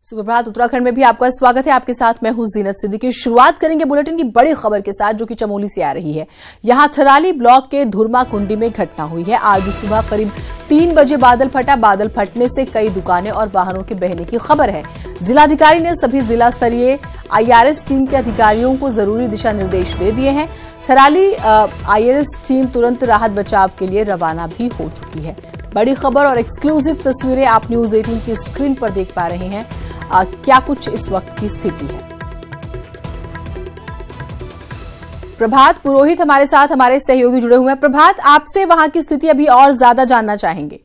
सुप्रभात। उत्तराखंड में भी आपका स्वागत है। आपके साथ मैं हूं जीनत सिद्दीकी। शुरुआत करेंगे बुलेटिन की बड़ी खबर के साथ जो कि चमोली से आ रही है। यहां थराली ब्लॉक के धुरमा कुंडी में घटना हुई है। आज सुबह करीब 3 बजे बादल फटा। बादल फटने से कई दुकानें और वाहनों के बहने की खबर है। जिलाधिकारी ने सभी जिला स्तरीय IRS टीम के अधिकारियों को जरूरी दिशा निर्देश दे दिए हैं। थराली IRS टीम तुरंत राहत बचाव के लिए रवाना भी हो चुकी है। बड़ी खबर और एक्सक्लूसिव तस्वीरें आप न्यूज 18 की स्क्रीन पर देख पा रहे हैं। क्या कुछ इस वक्त की स्थिति है। प्रभात पुरोहित हमारे साथ, हमारे सहयोगी जुड़े हुए हैं। प्रभात, आपसे वहां की स्थिति अभी और ज्यादा जानना चाहेंगे।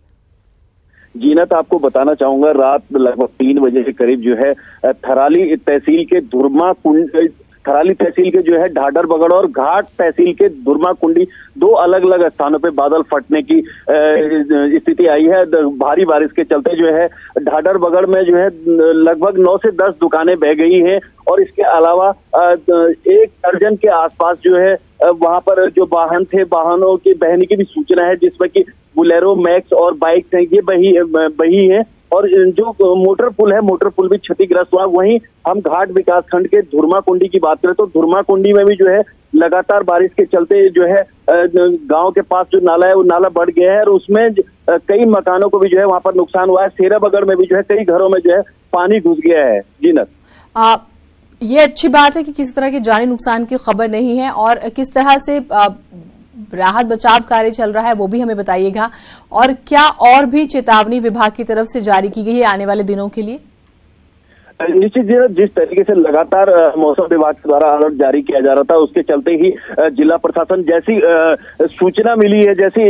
जीनत, आपको बताना चाहूंगा, रात लगभग 3 बजे के करीब जो है थराली तहसील के धुरमा कुंडी, थराली तहसील के जो है ढाडर बगड़ और घाट तहसील के धुरमा कुंडी, 2 अलग अलग स्थानों पे बादल फटने की स्थिति आई है। भारी बारिश के चलते जो है ढाडर बगड़ में जो है लगभग 9 से 10 दुकानें बह गई हैं और इसके अलावा 1 दर्जन के आसपास जो है वहां पर जो वाहन थे, वाहनों के बहने की भी सूचना है, जिसमें कि बुलेरो, मैक्स और बाइक हैं, ये बही है। और जो मोटर पुल है, मोटर पुल भी क्षतिग्रस्त हुआ। वहीं हम घाट विकास खंड के धुरमा कुंडी की बात करें तो धुरमा कुंडी में भी जो है लगातार बारिश के चलते जो है गांव के पास जो नाला है वो नाला बढ़ गया है और उसमें कई मकानों को भी जो है वहां पर नुकसान हुआ है। सेरा बगड़ में भी जो है कई घरों में जो है पानी घुस गया है। जीनत, ये अच्छी बात है कि किसी तरह के जानी नुकसान की खबर नहीं है और किस तरह से राहत बचाव कार्य चल रहा है वो भी हमें बताइएगा। और क्या और भी चेतावनी विभाग की तरफ से जारी की गई है आने वाले दिनों के लिए? निश्चित जिस तरीके से लगातार मौसम विभाग द्वारा अलर्ट जारी किया जा रहा था, उसके चलते ही जिला प्रशासन जैसी सूचना मिली है, जैसी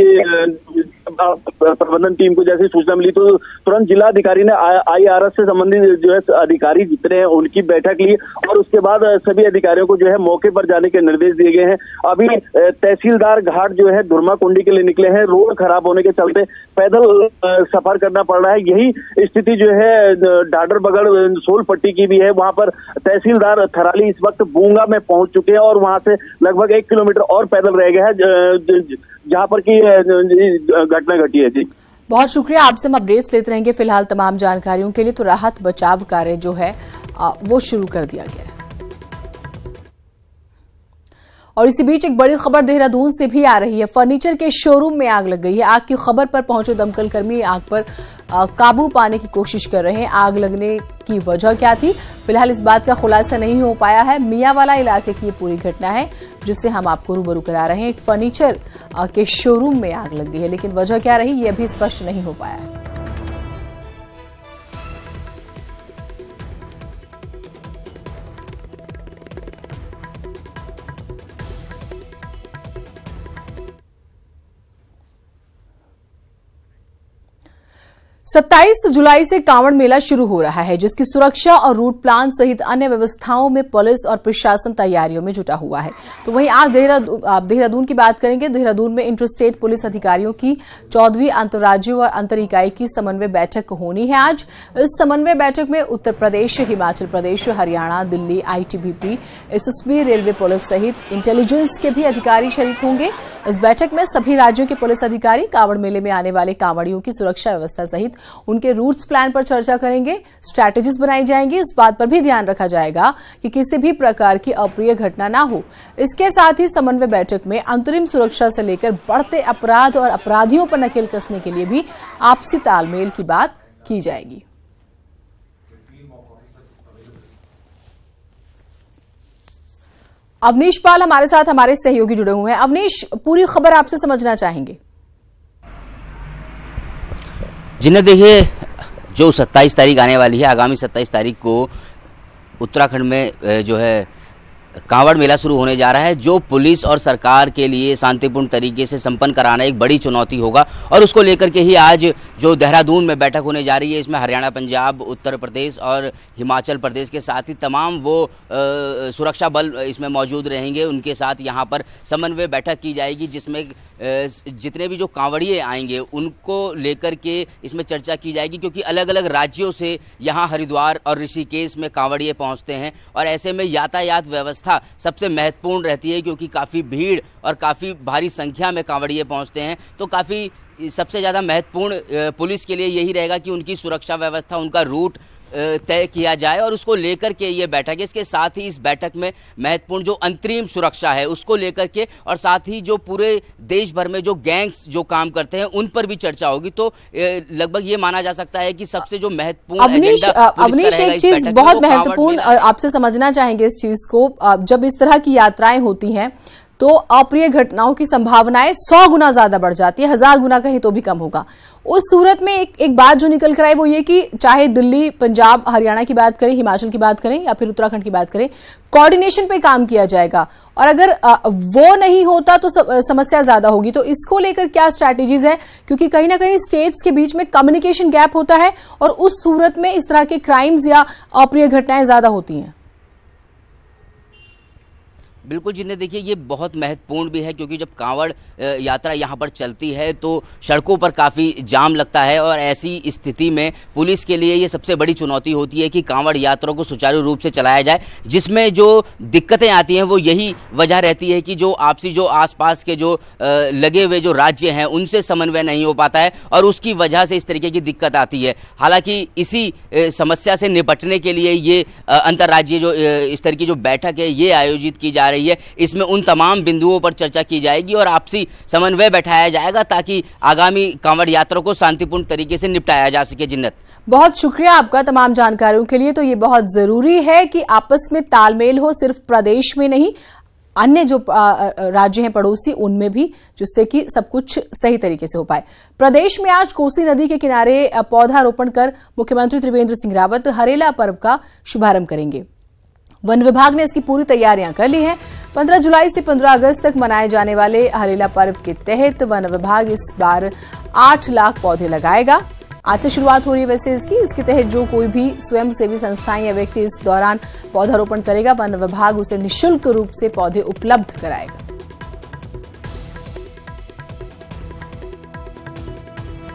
प्रबंधन टीम को जैसी सूचना मिली तो तुरंत जिलाधिकारी ने IRS से संबंधित जो है अधिकारी जितने हैं उनकी बैठक ली और उसके बाद सभी अधिकारियों को जो है मौके पर जाने के निर्देश दिए गए हैं। अभी तहसीलदार घाट जो है धुरमा कुंडी के लिए निकले हैं। रोड खराब होने के चलते पैदल सफर करना पड़ रहा है। यही स्थिति जो है ढाडर बगड़ सोलपट्टी की भी है। वहां पर तहसीलदार थराली इस वक्त बूंगा में पहुंच चुके हैं और वहां से लगभग 1 किलोमीटर और पैदल रह गया है जहां पर की घटना घटी है। जी, बहुत शुक्रिया। आपसे हम अपडेट्स लेते रहेंगे। फिलहाल तमाम जानकारियों के लिए तो राहत बचाव कार्य जो है वो शुरू कर दिया गया है। और इसी बीच एक बड़ी खबर देहरादून से भी आ रही है। फर्नीचर के शोरूम में आग लग गई है। आग की खबर पर पहुंचे दमकल कर्मी आग पर काबू पाने की कोशिश कर रहे हैं। आग लगने की वजह क्या थी, फिलहाल इस बात का खुलासा नहीं हो पाया है। मियांवाला इलाके की ये पूरी घटना है जिससे हम आपको रूबरू करा रहे हैं। एक फर्नीचर के शोरूम में आग लग गई है, लेकिन वजह क्या रही ये अभी स्पष्ट नहीं हो पाया है। सत्ताईस जुलाई से कांवड़ मेला शुरू हो रहा है, जिसकी सुरक्षा और रूट प्लान सहित अन्य व्यवस्थाओं में पुलिस और प्रशासन तैयारियों में जुटा हुआ है। तो वहीं आज देहरादून की बात करेंगे। देहरादून में इंटर स्टेट पुलिस अधिकारियों की 14वीं अंतर्राज्यीय और अंतर इकाई की समन्वय बैठक होनी है आज। इस समन्वय बैठक में Uttar Pradesh, Himachal Pradesh, Haryana, Delhi, ITBP, SSB, railway police सहित इंटेलिजेंस के भी अधिकारी शरीक होंगे। इस बैठक में सभी राज्यों के पुलिस अधिकारी कांवड़ मेले में आने वाले कांवड़ियों की सुरक्षा व्यवस्था सहित उनके रूट्स प्लान पर चर्चा करेंगे। स्ट्रैटेजीज बनाई जाएंगी। इस बात पर भी ध्यान रखा जाएगा कि किसी भी प्रकार की अप्रिय घटना ना हो। इसके साथ ही समन्वय बैठक में अंतरिम सुरक्षा से लेकर बढ़ते अपराध और अपराधियों पर नकेल कसने के लिए भी आपसी तालमेल की बात की जाएगी। अवनीश पाल हमारे साथ, हमारे सहयोगी जुड़े हुए हैं। अवनीश, पूरी खबर आपसे समझना चाहेंगे। जिन्हें देखिए, जो 27 तारीख आने वाली है, आगामी 27 तारीख को उत्तराखंड में जो है कांवड़ मेला शुरू होने जा रहा है, जो पुलिस और सरकार के लिए शांतिपूर्ण तरीके से संपन्न कराना एक बड़ी चुनौती होगा। और उसको लेकर के ही आज जो देहरादून में बैठक होने जा रही है, इसमें हरियाणा, पंजाब, उत्तर प्रदेश और हिमाचल प्रदेश के साथ ही तमाम वो सुरक्षा बल इसमें मौजूद रहेंगे। उनके साथ यहाँ पर समन्वय बैठक की जाएगी, जिसमें जितने भी जो कांवड़िए आएंगे उनको लेकर के इसमें चर्चा की जाएगी, क्योंकि अलग अलग राज्यों से यहाँ हरिद्वार और ऋषिकेश में कांवड़िए पहुँचते हैं और ऐसे में यातायात व्यवस्था सबसे महत्वपूर्ण रहती है, क्योंकि काफ़ी भीड़ और काफ़ी भारी संख्या में कांवड़िए पहुँचते हैं। तो काफ़ी सबसे ज़्यादा महत्वपूर्ण पुलिस के लिए यही रहेगा कि उनकी सुरक्षा व्यवस्था, उनका रूट तय किया जाए और उसको लेकर के ये बैठक है। इसके साथ ही इस बैठक में महत्वपूर्ण जो अंतरिम सुरक्षा है उसको लेकर के और साथ ही जो पूरे देश भर में जो गैंग्स जो काम करते हैं उन पर भी चर्चा होगी। तो लगभग ये माना जा सकता है कि सबसे जो महत्वपूर्ण अवनीश, एक चीज बहुत महत्वपूर्ण आपसे समझना चाहेंगे इस चीज को, जब इस तरह की यात्राएं होती हैं तो अप्रिय घटनाओं की संभावनाएं 100 गुना ज्यादा बढ़ जाती है, 1000 गुना कहीं तो भी कम होगा। उस सूरत में एक बात जो निकल कर आई वो ये कि चाहे दिल्ली, पंजाब, हरियाणा की बात करें, हिमाचल की बात करें या फिर उत्तराखंड की बात करें, कोऑर्डिनेशन पे काम किया जाएगा और अगर वो नहीं होता तो समस्या ज्यादा होगी। तो इसको लेकर क्या स्ट्रैटेजीज है, क्योंकि कहीं ना कहीं स्टेट्स के बीच में कम्युनिकेशन गैप होता है और उस सूरत में इस तरह के क्राइम्स या अप्रिय घटनाएं ज्यादा होती हैं। बिल्कुल जिन्हें देखिए ये बहुत महत्वपूर्ण भी है, क्योंकि जब कांवड़ यात्रा यहाँ पर चलती है तो सड़कों पर काफ़ी जाम लगता है और ऐसी स्थिति में पुलिस के लिए ये सबसे बड़ी चुनौती होती है कि कांवड़ यात्रा को सुचारू रूप से चलाया जाए। जिसमें जो दिक्कतें आती हैं वो यही वजह रहती है कि जो आपसी जो आसपास के जो लगे हुए जो राज्य हैं उनसे समन्वय नहीं हो पाता है और उसकी वजह से इस तरीके की दिक्कत आती है। हालांकि इसी समस्या से निपटने के लिए ये अंतर्राज्यीय जो इस तरह की जो बैठक है ये आयोजित की जा रही है। इसमें उन तमाम बिंदुओं पर चर्चा की जाएगी और आपसी समन्वय बैठाया जाएगा ताकि आगामी कांवड़ यात्रा को शांतिपूर्ण तरीके से निपटाया जा सके। जिन्नत, बहुत शुक्रिया आपका तमाम जानकारियों के लिए। तो ये बहुत जरूरी है कि आपस में तालमेल हो, सिर्फ प्रदेश में नहीं, अन्य जो राज्य हैं पड़ोसी उनमें भी, जिससे कि सब कुछ सही तरीके से हो पाए। प्रदेश में आज कोसी नदी के किनारे पौधारोपण कर मुख्यमंत्री त्रिवेंद्र सिंह रावत हरेला पर्व का शुभारंभ करेंगे। वन विभाग ने इसकी पूरी तैयारियां कर ली हैं। 15 जुलाई से 15 अगस्त तक मनाए जाने वाले हरेला पर्व के तहत वन विभाग इस बार 8 लाख पौधे लगाएगा। आज से शुरुआत हो रही है वैसे इसके तहत जो कोई भी स्वयंसेवी संस्थाएं या व्यक्ति इस दौरान पौधारोपण करेगा, वन विभाग उसे निःशुल्क रूप से पौधे उपलब्ध कराएगा।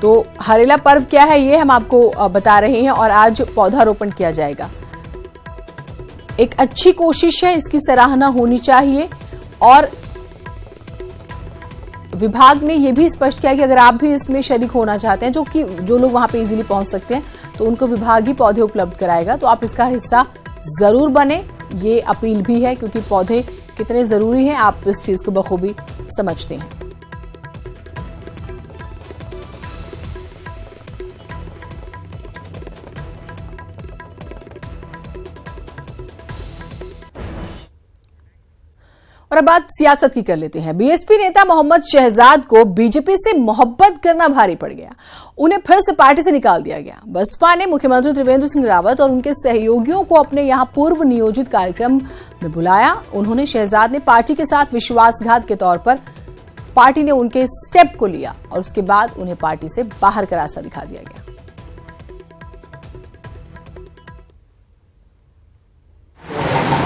तो हरेला पर्व क्या है ये हम आपको बता रहे हैं और आज पौधारोपण किया जाएगा। एक अच्छी कोशिश है, इसकी सराहना होनी चाहिए और विभाग ने यह भी स्पष्ट किया कि अगर आप भी इसमें शरीक होना चाहते हैं, जो लोग वहां पे इजीली पहुंच सकते हैं, तो उनको विभाग ही पौधे उपलब्ध कराएगा। तो आप इसका हिस्सा जरूर बने, ये अपील भी है, क्योंकि पौधे कितने जरूरी हैं आप इस चीज को बखूबी समझते हैं। और अब बात सियासत की कर लेते हैं। बीएसपी नेता मोहम्मद शहजाद को बीजेपी से मोहब्बत करना भारी पड़ गया, उन्हें फिर से पार्टी से निकाल दिया गया। बसपा ने मुख्यमंत्री त्रिवेंद्र सिंह रावत और उनके सहयोगियों को अपने यहां पूर्व नियोजित कार्यक्रम में बुलाया। उन्होंने शहजाद ने पार्टी के साथ विश्वासघात के तौर पर पार्टी ने उनके स्टेप को लिया और उसके बाद उन्हें पार्टी से बाहर का रास्ता दिखा दिया गया।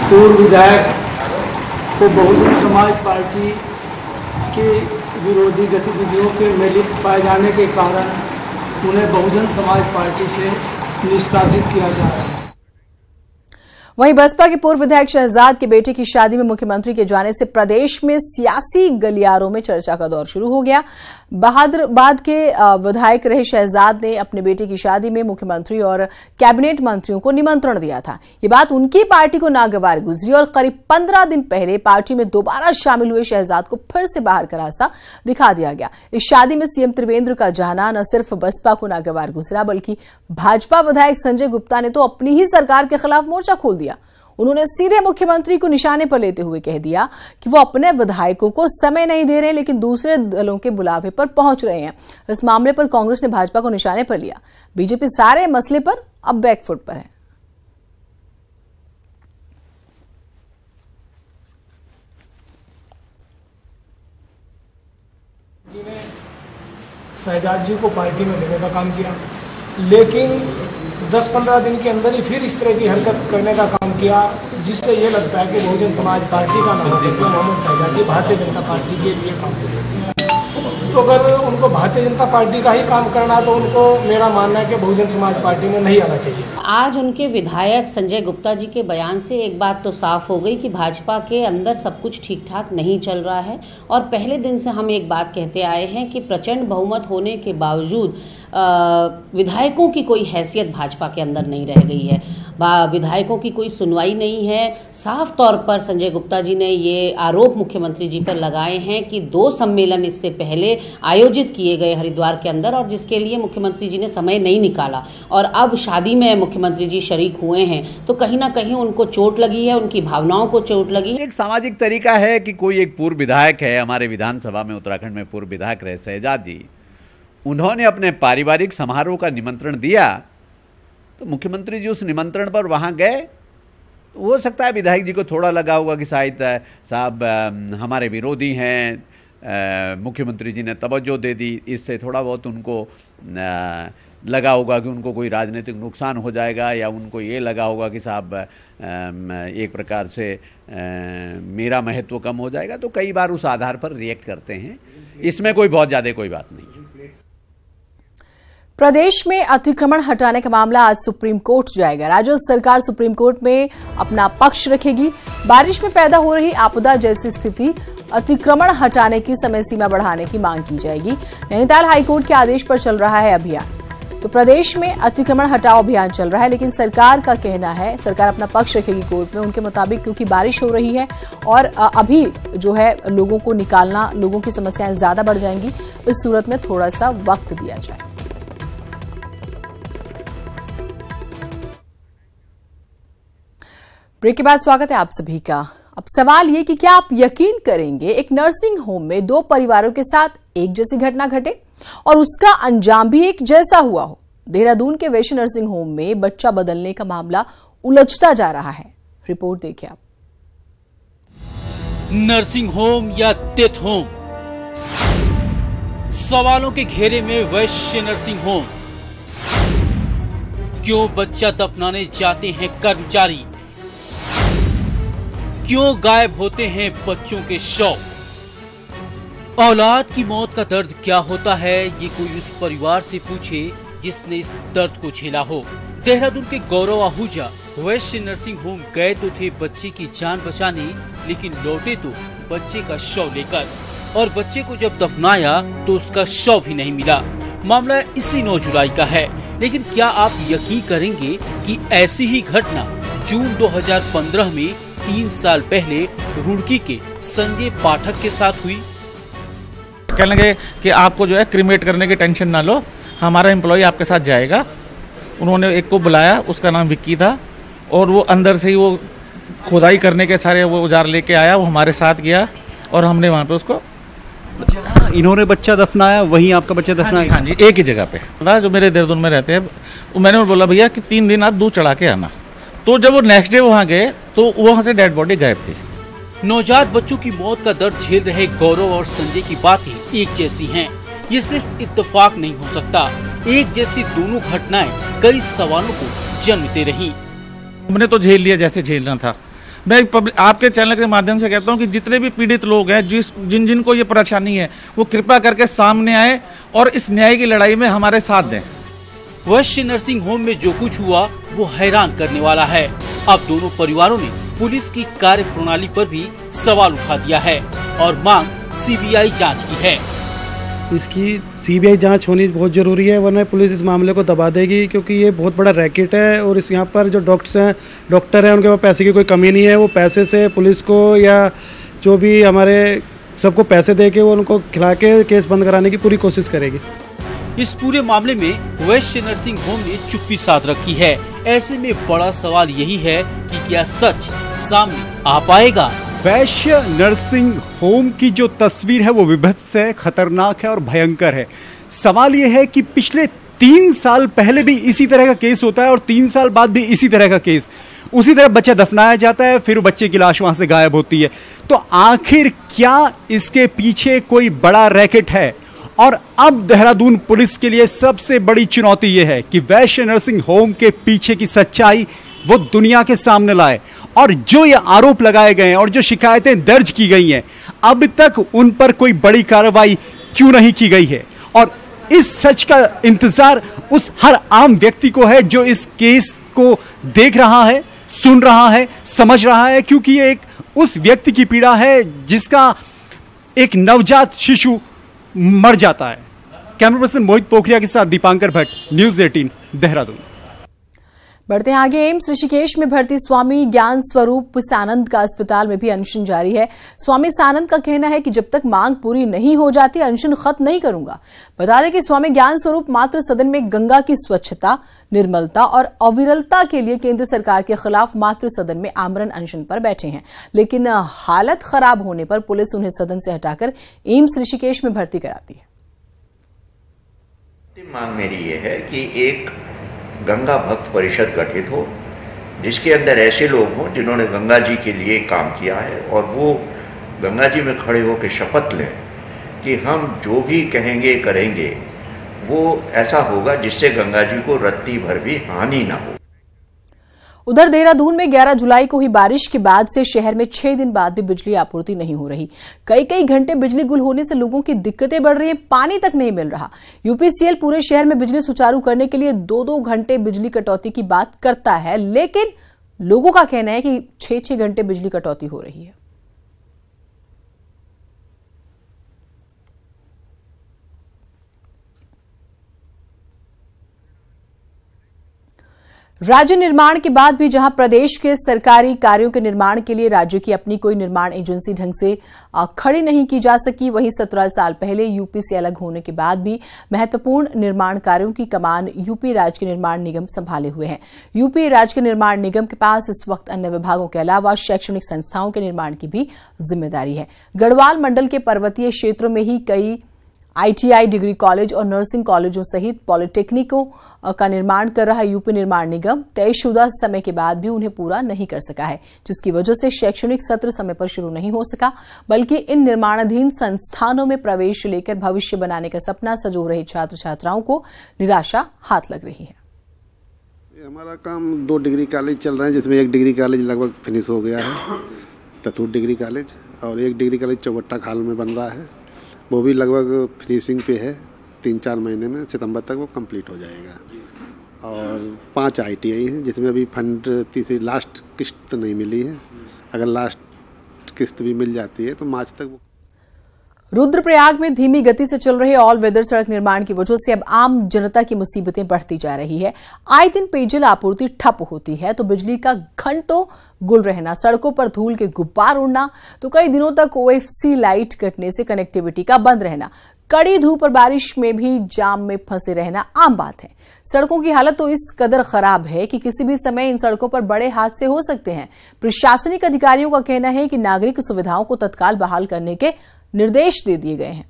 पूर्व विधायक को बहुजन समाज पार्टी के विरोधी गतिविधियों के में लिप्त पाए जाने के कारण उन्हें बहुजन समाज पार्टी से निष्कासित किया जा रहा है। वहीं बसपा के पूर्व विधायक शहजाद के बेटे की शादी में मुख्यमंत्री के जाने से प्रदेश में सियासी गलियारों में चर्चा का दौर शुरू हो गया। बहादुराबाद के विधायक रहे शहजाद ने अपने बेटे की शादी में मुख्यमंत्री और कैबिनेट मंत्रियों को निमंत्रण दिया था। ये बात उनकी पार्टी को नागवार गुजरी और करीब 15 दिन पहले पार्टी में दोबारा शामिल हुए शहजाद को फिर से बाहर का रास्ता दिखा दिया गया। इस शादी में सीएम त्रिवेंद्र का जाना न सिर्फ बसपा को नागवार गुजरा, बल्कि भाजपा विधायक संजय गुप्ता ने तो अपनी ही सरकार के खिलाफ मोर्चा खोल दिया। उन्होंने सीधे मुख्यमंत्री को निशाने पर लेते हुए कह दिया कि वो अपने विधायकों को समय नहीं दे रहे, लेकिन दूसरे दलों के बुलावे पर पहुंच रहे हैं। इस मामले पर कांग्रेस ने भाजपा को निशाने पर लिया। बीजेपी सारे मसले पर अब बैकफुट पर है। शहजाद जी को पार्टी में लेने का काम किया, लेकिन 10-15 दिन के अंदर ही फिर इस तरह की हरकत करने का काम किया, जिससे ये लगता है कि बहुजन समाज पार्टी का नाम मोहम्मद शहजाद जी भारतीय जनता पार्टी के लिए काम कर रहे हैं। तो अगर उनको भारतीय जनता पार्टी का ही काम करना है तो उनको मेरा मानना है कि बहुजन समाज पार्टी में नहीं आना चाहिए। आज उनके विधायक संजय गुप्ता जी के बयान से एक बात तो साफ हो गई कि भाजपा के अंदर सब कुछ ठीक ठाक नहीं चल रहा है। और पहले दिन से हम एक बात कहते आए हैं कि प्रचंड बहुमत होने के बावजूद विधायकों की कोई हैसियत भाजपा के अंदर नहीं रह गई है, विधायकों की कोई सुनवाई नहीं है। साफ तौर पर संजय गुप्ता जी ने ये आरोप मुख्यमंत्री जी पर लगाए हैं कि 2 सम्मेलन इससे पहले आयोजित किए गए हरिद्वार के अंदर और जिसके लिए मुख्यमंत्री जी ने समय नहीं निकाला, और अब शादी में मुख्यमंत्री जी शरीक हुए हैं तो कहीं ना कहीं उनको चोट लगी है, उनकी भावनाओं को चोट लगी है। एक सामाजिक तरीका है कि कोई एक पूर्व विधायक है, हमारे विधानसभा में उत्तराखंड में पूर्व विधायक रहे शहजाद जी, उन्होंने अपने पारिवारिक समारोह का निमंत्रण दिया तो मुख्यमंत्री जी उस निमंत्रण पर वहां गए। तो हो सकता है विधायक जी को थोड़ा लगा होगा कि शायद साहब हमारे विरोधी हैं, मुख्यमंत्री जी ने तवज्जो दे दी, इससे थोड़ा बहुत उनको लगा होगा कि उनको कोई राजनीतिक नुकसान हो जाएगा, या उनको ये लगा होगा कि साहब एक प्रकार से मेरा महत्व कम हो जाएगा। तो कई बार उस आधार पर रिएक्ट करते हैं, इसमें कोई बहुत ज़्यादा कोई बात नहीं है। प्रदेश में अतिक्रमण हटाने का मामला आज सुप्रीम कोर्ट जाएगा। राज्य सरकार सुप्रीम कोर्ट में अपना पक्ष रखेगी। बारिश में पैदा हो रही आपदा जैसी स्थिति, अतिक्रमण हटाने की समय सीमा बढ़ाने की मांग की जाएगी। नैनीताल हाईकोर्ट के आदेश पर चल रहा है अभियान। तो प्रदेश में अतिक्रमण हटाओ अभियान चल रहा है, लेकिन सरकार का कहना है, सरकार अपना पक्ष रखेगी कोर्ट में। उनके मुताबिक क्योंकि बारिश हो रही है और अभी जो है लोगों को निकालना, लोगों की समस्याएं ज्यादा बढ़ जाएंगी, इस सूरत में थोड़ा सा वक्त दिया जाए। ब्रेक के बाद स्वागत है आप सभी का। अब सवाल ये कि क्या आप यकीन करेंगे, एक नर्सिंग होम में 2 परिवारों के साथ एक जैसी घटना घटे और उसका अंजाम भी एक जैसा हुआ हो। देहरादून के वैश्य नर्सिंग होम में बच्चा बदलने का मामला उलझता जा रहा है। रिपोर्ट देखिए आप। नर्सिंग होम या डेथ होम, सवालों के घेरे में वैश्य नर्सिंग होम। क्यों बच्चा दफनाने जाते हैं कर्मचारी, क्यों गायब होते हैं बच्चों के शव। औलाद की मौत का दर्द क्या होता है, ये कोई उस परिवार से पूछे जिसने इस दर्द को झेला हो। देहरादून के गौरव आहूजा वैश्य नर्सिंग होम गए तो थे बच्चे की जान बचाने, लेकिन लौटे तो बच्चे का शव लेकर, और बच्चे को जब दफनाया तो उसका शव भी नहीं मिला। मामला इसी 9 जुलाई का है, लेकिन क्या आप यकीन करेंगे कि ऐसी ही घटना जून 2015 में 3 साल पहले रुड़की के संजय पाठक के साथ हुई। कहने लगे कि आपको जो है क्रीमेट करने की टेंशन ना लो, हमारा एम्प्लॉय आपके साथ जाएगा। उन्होंने एक को बुलाया, उसका नाम विक्की था, और वो अंदर से ही वो खुदाई करने के सारे वो औजार लेके आया, वो हमारे साथ गया और हमने वहाँ पे उसको इन्होंने बच्चा दफनाया, वहीं आपका बच्चा दफनाया? हाँ जी, एक ही जगह पे। जो मेरे देहरादून में रहते हैं, मैंने बोला भैया कि 3 दिन आप दूध चढ़ा के आना। तो जब वो नेक्स्ट डे वहाँ गए तो वहाँ से डेड बॉडी गायब थी। नवजात बच्चों की मौत का दर्द झेल रहे गौरव और संजय की बातें एक जैसी हैं। ये सिर्फ इत्तेफाक नहीं हो सकता, एक जैसी दोनों घटनाएं कई सवालों को जन्म दे रही। हमने तो झेल लिया जैसे झेलना था। मैं आपके चैनल के माध्यम से कहता हूँ कि जितने भी पीड़ित लोग हैं, जिनको ये परेशानी है, वो कृपया करके सामने आए और इस न्याय की लड़ाई में हमारे साथ दें। वैश्य नर्सिंग होम में जो कुछ हुआ वो हैरान करने वाला है। अब दोनों परिवारों ने पुलिस की कार्य प्रणाली पर भी सवाल उठा दिया है और मांग सीबीआई जांच की है। इसकी सीबीआई जांच होनी बहुत जरूरी है, वरना पुलिस इस मामले को दबा देगी, क्योंकि ये बहुत बड़ा रैकेट है। और इस यहाँ पर जो डॉक्टर हैं उनके पास पैसे की कोई कमी नहीं है। वो पैसे से पुलिस को या जो भी हमारे सबको पैसे दे के वो उनको खिला के केस बंद कराने की पूरी कोशिश करेगी। इस पूरे मामले में वैश्य नर्सिंग होम ने चुप्पी साध रखी है। ऐसे में बड़ा सवाल यही है कि क्या सच सामने आ पाएगा। वैश्य नर्सिंग होम की जो तस्वीर है वो विभत्स है, खतरनाक है और भयंकर है। सवाल ये है कि पिछले 3 साल पहले भी इसी तरह का केस होता है और 3 साल बाद भी इसी तरह का केस, उसी तरह बच्चा दफनाया जाता है, फिर बच्चे की लाश वहां से गायब होती है। तो आखिर क्या इसके पीछे कोई बड़ा रैकेट है? और अब देहरादून पुलिस के लिए सबसे बड़ी चुनौती यह है कि वैश्य नर्सिंग होम के पीछे की सच्चाई वो दुनिया के सामने लाए, और जो ये आरोप लगाए गए हैं और जो शिकायतें दर्ज की गई हैं, अब तक उन पर कोई बड़ी कार्रवाई क्यों नहीं की गई है। और इस सच का इंतजार उस हर आम व्यक्ति को है जो इस केस को देख रहा है, सुन रहा है, समझ रहा है, क्योंकि ये एक उस व्यक्ति की पीड़ा है जिसका एक नवजात शिशु मर जाता है। कैमरा पर्सन मोहित पोखरिया के साथ दीपांकर भट्ट, न्यूज़ 18 देहरादून। बढ़ते हैं आगे। एम्स ऋषिकेश में भर्ती स्वामी ज्ञान स्वरूप सानंद का अस्पताल में भी अनशन जारी है। स्वामी सानंद का कहना है कि जब तक मांग पूरी नहीं हो जाती अनशन खत्म नहीं करूंगा। बता दें कि स्वामी ज्ञान स्वरूप मात्र सदन में गंगा की स्वच्छता, निर्मलता और अविरलता के लिए केंद्र सरकार के खिलाफ मात्र सदन में आमरण अनशन पर बैठे हैं, लेकिन हालत खराब होने पर पुलिस उन्हें सदन से हटाकर एम्स ऋषिकेश में भर्ती कराती है। मांग मेरी ये है कि एक गंगा भक्त परिषद गठित हो जिसके अंदर ऐसे लोग हों जिन्होंने गंगा जी के लिए काम किया है और वो गंगा जी में खड़े होकर शपथ लें कि हम जो भी कहेंगे करेंगे वो ऐसा होगा जिससे गंगा जी को रत्ती भर भी हानि ना हो। उधर देहरादून में 11 जुलाई को ही बारिश के बाद से शहर में 6 दिन बाद भी बिजली आपूर्ति नहीं हो रही। कई घंटे बिजली गुल होने से लोगों की दिक्कतें बढ़ रही हैं, पानी तक नहीं मिल रहा। यूपीसीएल पूरे शहर में बिजली सुचारू करने के लिए 2-2 घंटे बिजली कटौती की बात करता है, लेकिन लोगों का कहना है कि 6-6 घंटे बिजली कटौती हो रही है। राज्य निर्माण के बाद भी जहां प्रदेश के सरकारी कार्यों के निर्माण के लिए राज्य की अपनी कोई निर्माण एजेंसी ढंग से खड़ी नहीं की जा सकी, वहीं 17 साल पहले यूपी से अलग होने के बाद भी महत्वपूर्ण निर्माण कार्यों की कमान यूपी राज्य के निर्माण निगम संभाले हुए हैं। यूपी राज्य के निर्माण निगम के पास इस वक्त अन्य विभागों के अलावा शैक्षणिक संस्थाओं के निर्माण की भी जिम्मेदारी है। गढ़वाल मंडल के पर्वतीय क्षेत्रों में ही कई ITI डिग्री कॉलेज और नर्सिंग कॉलेजों सहित पॉलिटेक्निकों का निर्माण कर रहा यूपी निर्माण निगम तयशुदा समय के बाद भी उन्हें पूरा नहीं कर सका है, जिसकी वजह से शैक्षणिक सत्र समय पर शुरू नहीं हो सका, बल्कि इन निर्माणाधीन संस्थानों में प्रवेश लेकर भविष्य बनाने का सपना सजो रहे छात्र छात्राओं को निराशा हाथ लग रही है। हमारा काम 2 डिग्री कॉलेज चल रहे हैं, जिसमें 1 डिग्री कॉलेज लगभग फिनिश हो गया है, तथूर डिग्री कॉलेज, और 1 डिग्री कॉलेज चौबट्टा खाल में बन रहा है, वो भी लगभग फिनिशिंग पे है। 3-4 महीने में सितंबर तक वो कंप्लीट हो जाएगा। और 5 ITI हैं जिसमें अभी फंड तीसरी लास्ट किस्त नहीं मिली है। अगर लास्ट किस्त भी मिल जाती है तो मार्च तक वो। रुद्रप्रयाग में धीमी गति से चल रहे ऑल वेदर सड़क निर्माण की वजह से अब आम जनता की मुसीबतें बढ़ती जा रही है। आए दिन पेयजल आपूर्ति ठप होती है तो बिजली का घंटों गुल रहना, सड़कों पर धूल के गुब्बार उड़ना, तो कई दिनों तक OFC लाइट कटने से कनेक्टिविटी का बंद रहना, कड़ी धूप और बारिश में भी जाम में फंसे रहना आम बात है। सड़कों की हालत तो इस कदर खराब है कि किसी भी समय इन सड़कों पर बड़े हादसे हो सकते हैं। प्रशासनिक अधिकारियों का कहना है कि नागरिक सुविधाओं को तत्काल बहाल करने के निर्देश दे दिए गए हैं।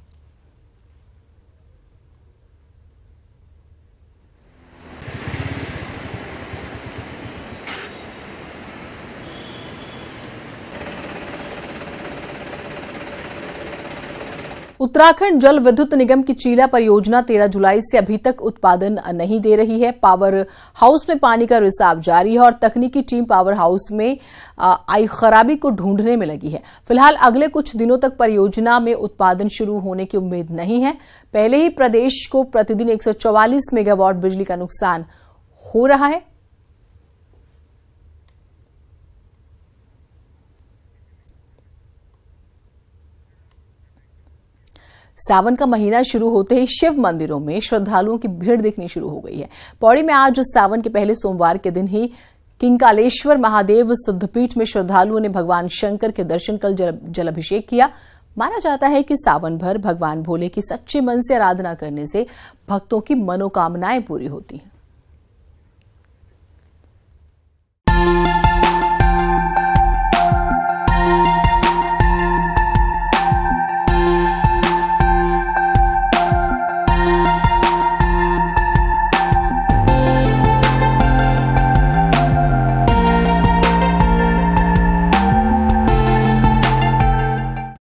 उत्तराखंड जल विद्युत निगम की चीला परियोजना 13 जुलाई से अभी तक उत्पादन नहीं दे रही है। पावर हाउस में पानी का रिसाव जारी है और तकनीकी टीम पावर हाउस में आई खराबी को ढूंढने में लगी है। फिलहाल अगले कुछ दिनों तक परियोजना में उत्पादन शुरू होने की उम्मीद नहीं है। पहले ही प्रदेश को प्रतिदिन 144 मेगावाट बिजली का नुकसान हो रहा है। सावन का महीना शुरू होते ही शिव मंदिरों में श्रद्धालुओं की भीड़ दिखनी शुरू हो गई है। पौड़ी में आज सावन के पहले सोमवार के दिन ही किंकालेश्वर महादेव सिद्धपीठ में श्रद्धालुओं ने भगवान शंकर के दर्शन कर जलाभिषेक किया। माना जाता है कि सावन भर भगवान भोले की सच्चे मन से आराधना करने से भक्तों की मनोकामनाएं पूरी होती हैं।